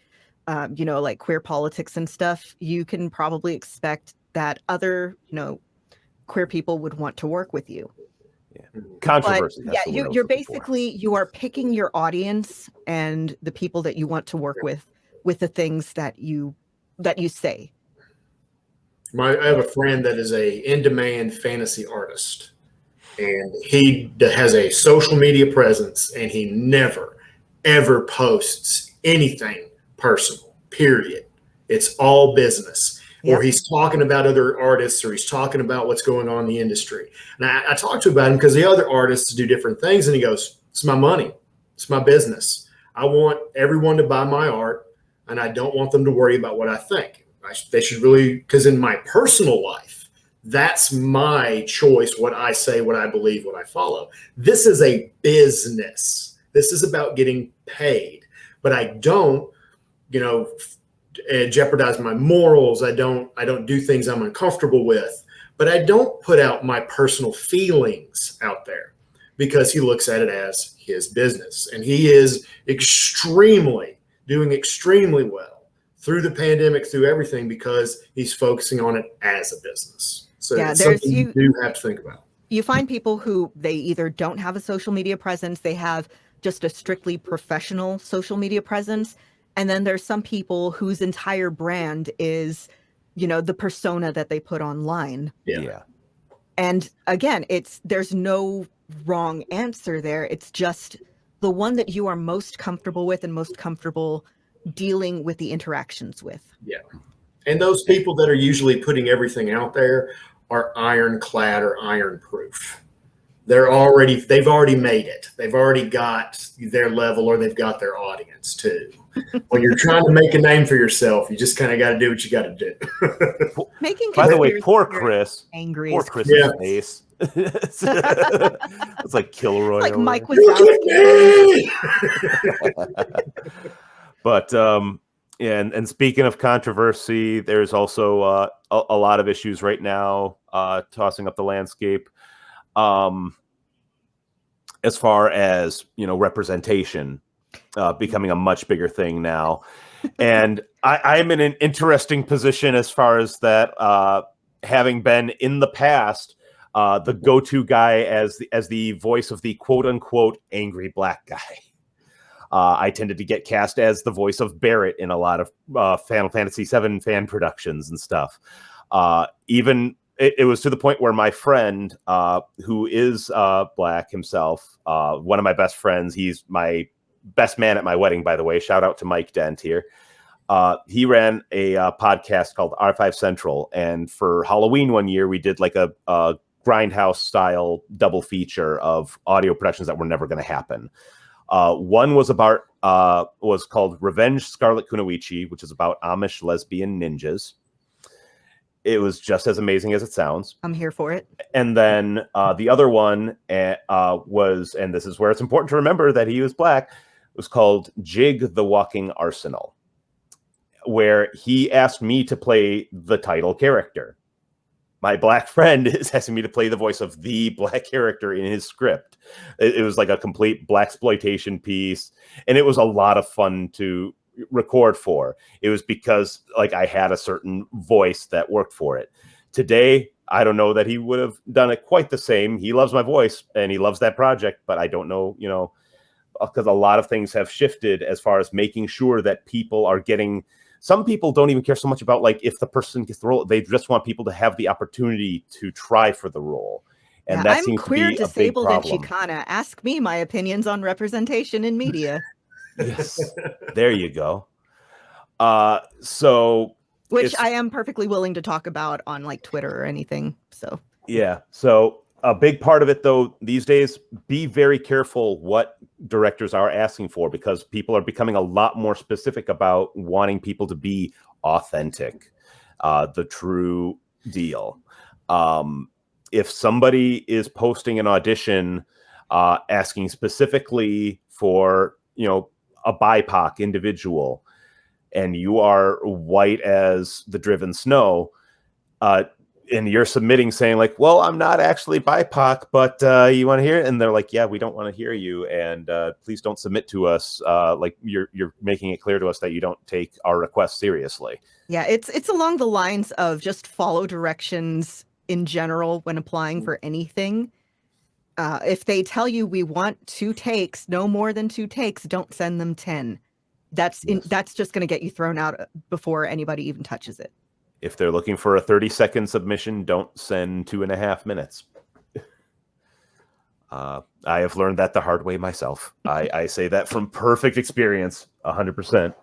queer politics and stuff. You can probably expect that other, queer people would want to work with you. Yeah. Controversy. But, you're basically, you are picking your audience and the people that you want to work with the things that you say. I have a friend that is a in-demand fantasy artist, and he has a social media presence, and he never, ever posts anything personal, period. It's all business. Yep. Or he's talking about other artists, or he's talking about what's going on in the industry. And I talked to him about him because the other artists do different things, and he goes, it's my money. It's my business. I want everyone to buy my art, and I don't want them to worry about what I think. They should really, because in my personal life, that's my choice, what I say, what I believe, what I follow. This is a business. This is about getting paid. But I don't, jeopardize my morals. I don't do things I'm uncomfortable with. But I don't put out my personal feelings out there, because he looks at it as his business. And he is doing extremely well through the pandemic, through everything, because he's focusing on it as a business. So it's something you do have to think about. You find people who they either don't have a social media presence, they have just a strictly professional social media presence. And then there's some people whose entire brand is, the persona that they put online. Yeah. And again, there's no wrong answer there. It's just the one that you are most comfortable with and most comfortable dealing with the interactions with. Yeah. And those people that are usually putting everything out there are ironclad or iron proof. they've already made it. They've already got their level, or they've got their audience too. When you're trying to make a name for yourself, you just kind of got to do what you got to do. Making By the way, poor conspiracy Chris. angry. Poor is Chris's Yeah. face. It's like Kilroy. like over Mike there. Wazowski. But yeah, and speaking of controversy, there's also a lot of issues right now tossing up the landscape. As far as representation becoming a much bigger thing now, and I'm in an interesting position as far as that, having been in the past the go-to guy as the voice of the quote-unquote angry black guy. I tended to get cast as the voice of Barrett in a lot of Final Fantasy VII fan productions and stuff. Even it was to the point where my friend, who is black himself, one of my best friends, he's my best man at my wedding, by the way. Shout out to Mike Dent here. He ran a podcast called R5 Central, and for Halloween one year, we did like a Grindhouse style double feature of audio productions that were never going to happen. One was called Revenge Scarlet Kunoichi, which is about Amish lesbian ninjas. It was just as amazing as it sounds. I'm here for it. And then the other one was, and this is where it's important to remember that he was black, was called Jig the Walking Arsenal, where he asked me to play the title character. My black friend is asking me to play the voice of the black character in his script. It was like a complete blaxploitation piece, and it was a lot of fun to record for. It was because like I had a certain voice that worked for it. Today, I don't know that he would have done it quite the same. He loves my voice and he loves that project, but I don't know, because a lot of things have shifted as far as making sure that people are getting. Some people don't even care so much about like if the person gets the role. They just want people to have the opportunity to try for the role. And that seems to be a big problem. I'm queer, disabled, and Chicana. Ask me my opinions on representation in media. Yes, there you go. So, which I am perfectly willing to talk about on like Twitter or anything. So yeah. So a big part of it, though, these days, be very careful what directors are asking for, because people are becoming a lot more specific about wanting people to be authentic, the true deal. If somebody is posting an audition asking specifically for, a BIPOC individual, and you are white as the driven snow, and you're submitting saying like, well, I'm not actually BIPOC, but you want to hear it? And they're like, yeah, we don't want to hear you. And please don't submit to us. Like you're making it clear to us that you don't take our request seriously. Yeah, it's along the lines of just follow directions in general when applying for anything. If they tell you we want 2 takes, no more than 2 takes, don't send them 10. That's just going to get you thrown out before anybody even touches it. If they're looking for a 30-second submission, don't send 2.5 minutes. I have learned that the hard way myself. I say that from perfect experience, 100%.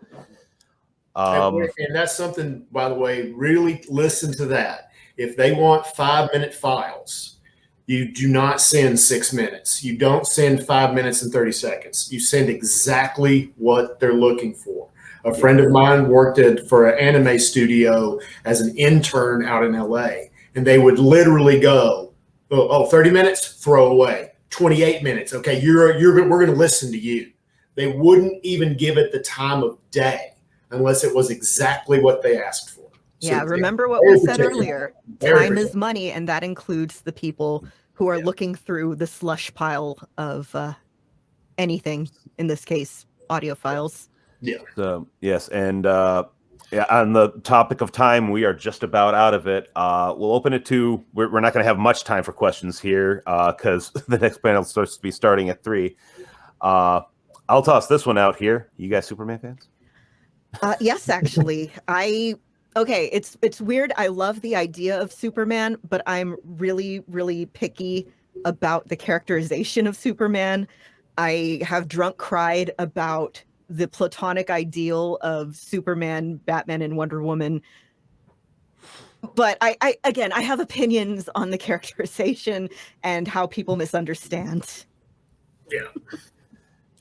And that's something, by the way, really listen to that. If they want 5-minute files, you do not send 6 minutes. You don't send 5 minutes and 30 seconds. You send exactly what they're looking for. A friend of mine worked for an anime studio as an intern out in LA, and they would literally go, 30 minutes, throw away. 28 minutes, okay, we're going to listen to you. They wouldn't even give it the time of day unless it was exactly what they asked for. Yeah, so remember what we said earlier. Time is money, and that includes the people who are looking through the slush pile of anything, in this case, audio files. Yeah. So, yes, and on the topic of time, we are just about out of it. We'll open it to. We're not going to have much time for questions here because the next panel starts to be starting at 3. I'll toss this one out here. You guys Superman fans? Yes, actually. It's weird. I love the idea of Superman, but I'm really, really picky about the characterization of Superman. I have drunk cried about the platonic ideal of Superman, Batman, and Wonder Woman But I again, I have opinions on the characterization and how people misunderstand. Yeah.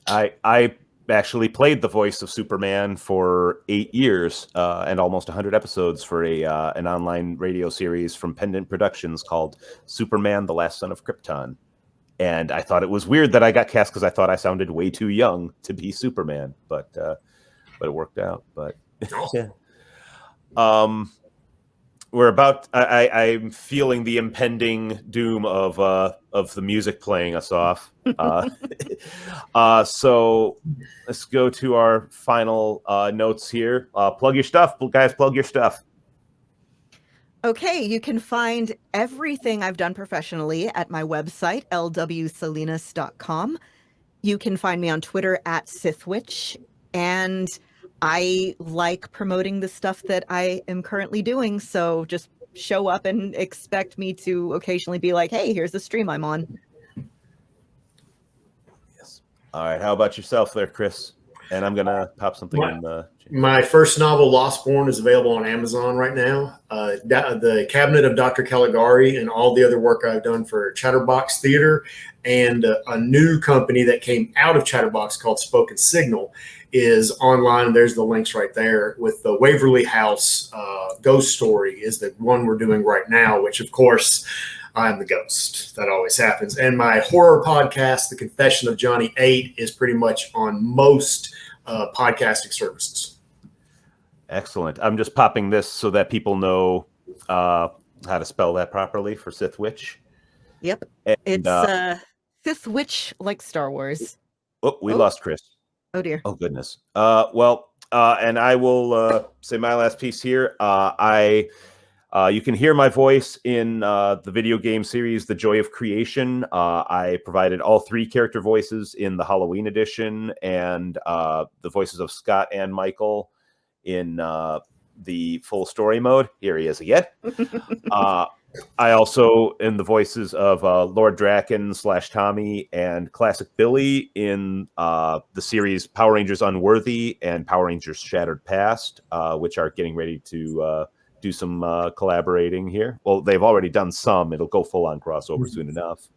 I actually played the voice of Superman for 8 years and almost 100 episodes for an online radio series from Pendant Productions called Superman: The Last Son of Krypton. And I thought it was weird that I got cast because I thought I sounded way too young to be Superman, but it worked out. But yeah. We're about. I'm feeling the impending doom of the music playing us off. So let's go to our final notes here. Plug your stuff, guys. Plug your stuff. Okay, you can find everything I've done professionally at my website, lwsalinas.com. You can find me on Twitter at Sithwitch, and I like promoting the stuff that I am currently doing, so just show up and expect me to occasionally be like, hey, here's the stream I'm on. Yes. All right. How about yourself there, Chris? And I'm going to pop something in the... My first novel, Lost Born, is available on Amazon right now. The Cabinet of Dr. Caligari and all the other work I've done for Chatterbox Theater and a new company that came out of Chatterbox called Spoken Signal is online. There's the links right there with the Waverly House ghost story is the one we're doing right now, which of course I'm the ghost. That always happens. And my horror podcast, The Confession of Johnny 8, is pretty much on most podcasting services. Excellent. I'm just popping this so that people know how to spell that properly for Sithwitch. Yep. And, it's Sithwitch like Star Wars. Oh, we lost Chris. Oh, dear. Oh, goodness. And I will say my last piece here. You can hear my voice in the video game series, The Joy of Creation. I provided all 3 character voices in the Halloween edition and the voices of Scott and Michael in the full story mode. Here he is again. I also in the voices of Lord Draken / Tommy and Classic Billy in the series Power Rangers Unworthy and Power Rangers Shattered Past, which are getting ready to do some collaborating here. Well, they've already done some. It'll go full on crossover soon enough.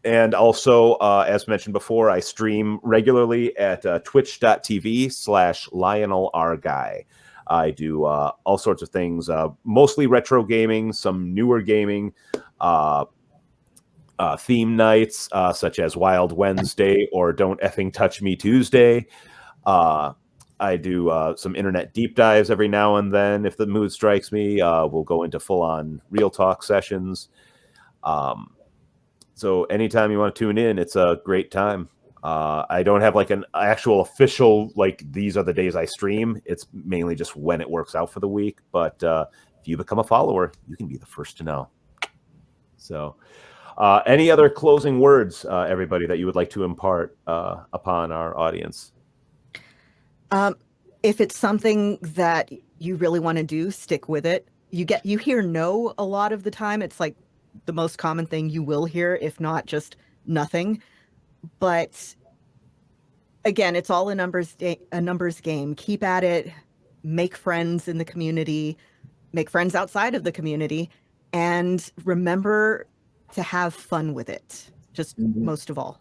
And also, as mentioned before, I stream regularly at twitch.tv/LionelRGuy. I do all sorts of things, mostly retro gaming, some newer gaming, theme nights, such as Wild Wednesday or Don't Effing Touch Me Tuesday. I do some internet deep dives every now and then. If the mood strikes me, we'll go into full-on real talk sessions. So anytime you want to tune in, it's a great time. I don't have like an actual official, like these are the days I stream. It's mainly just when it works out for the week. But if you become a follower, you can be the first to know. So any other closing words, everybody, that you would like to impart upon our audience? If it's something that you really want to do, stick with it. You hear no a lot of the time. It's like the most common thing you will hear, if not just nothing. But again, it's all a numbers game. Keep at it. Make friends in the community. Make friends outside of the community. And remember to have fun with it. Just most of all.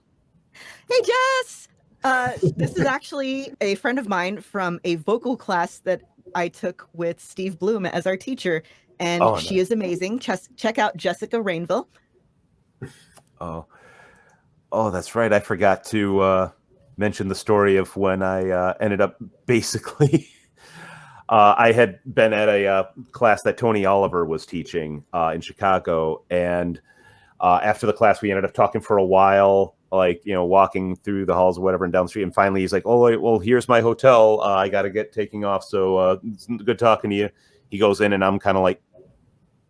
Hey, Jess! This is actually a friend of mine from a vocal class that I took with Steve Bloom as our teacher. And she is amazing. Check out Jessica Rainville. Oh, that's right. I forgot to mention the story of when I ended up basically... I had been at a class that Tony Oliver was teaching in Chicago. And after the class, we ended up talking for a while, like, walking through the halls or whatever and down the street. And finally, he's like, oh, well, here's my hotel. I got to get taking off. So it's good talking to you. He goes in and I'm kind of like,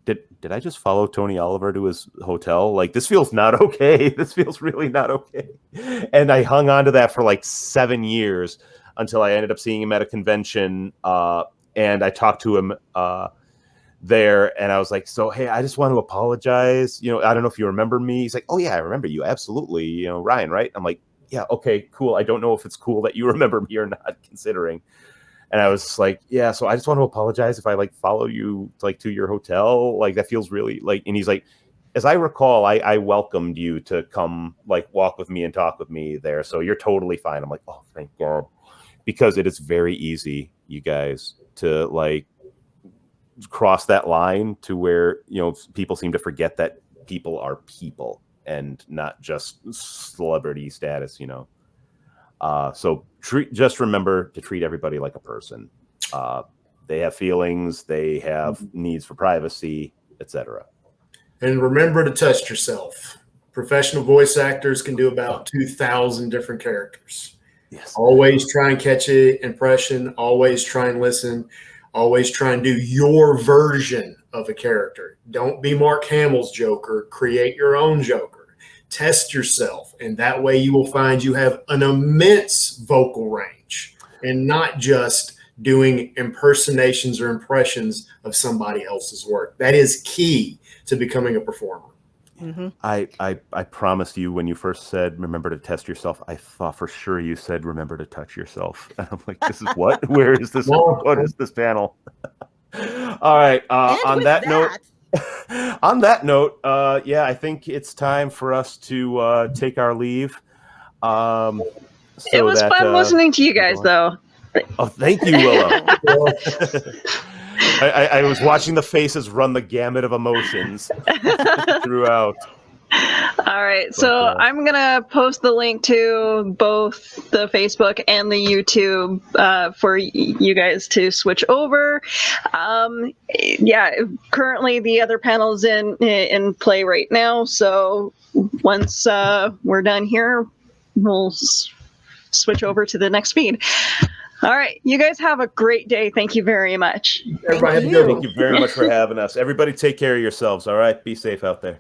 did I just follow Tony Oliver to his hotel? Like, this feels not okay. This feels really not okay. And I hung on to that for like 7 years until I ended up seeing him at a convention. And I talked to him there and I was like, so, hey, I just want to apologize. I don't know if you remember me. He's like, oh yeah, I remember you. Absolutely. Ryan, right? I'm like, yeah, okay, cool. I don't know if it's cool that you remember me or not, considering. And I was like, yeah, so I just want to apologize if I like follow you like to your hotel. Like that feels really like, and he's like, as I recall, I welcomed you to come like walk with me and talk with me there. So you're totally fine. I'm like, oh, thank God. Because it is very easy, you guys, to like cross that line to where, you know, people seem to forget that people are people and not just celebrity status, you know. So just remember to treat everybody like a person. They have feelings, they have needs for privacy, etc. And remember to test yourself. Professional voice actors can do about 2,000 different characters. Yes. Always try and catch an impression. Always try and listen. Always try and do your version of a character. Don't be Mark Hamill's Joker. Create your own Joker. Test yourself, and that way you will find you have an immense vocal range and not just doing impersonations or impressions of somebody else's work. That is key to becoming a performer. Mm-hmm. I promised you when you first said remember to test yourself, I thought for sure you said remember to touch yourself. And I'm like, this is what? Where is this? What is this panel? All right. On that note, yeah, I think it's time for us to take our leave. It was fun listening to you guys, though. Oh, thank you, Willow. I was watching the faces run the gamut of emotions throughout. All right, so I'm going to post the link to both the Facebook and the YouTube for you guys to switch over. Yeah, currently the other panel's in play right now, so once we're done here, we'll switch over to the next feed. All right, you guys have a great day. Thank you very much. Everybody, thank you very much for having us. Everybody take care of yourselves, all right? Be safe out there.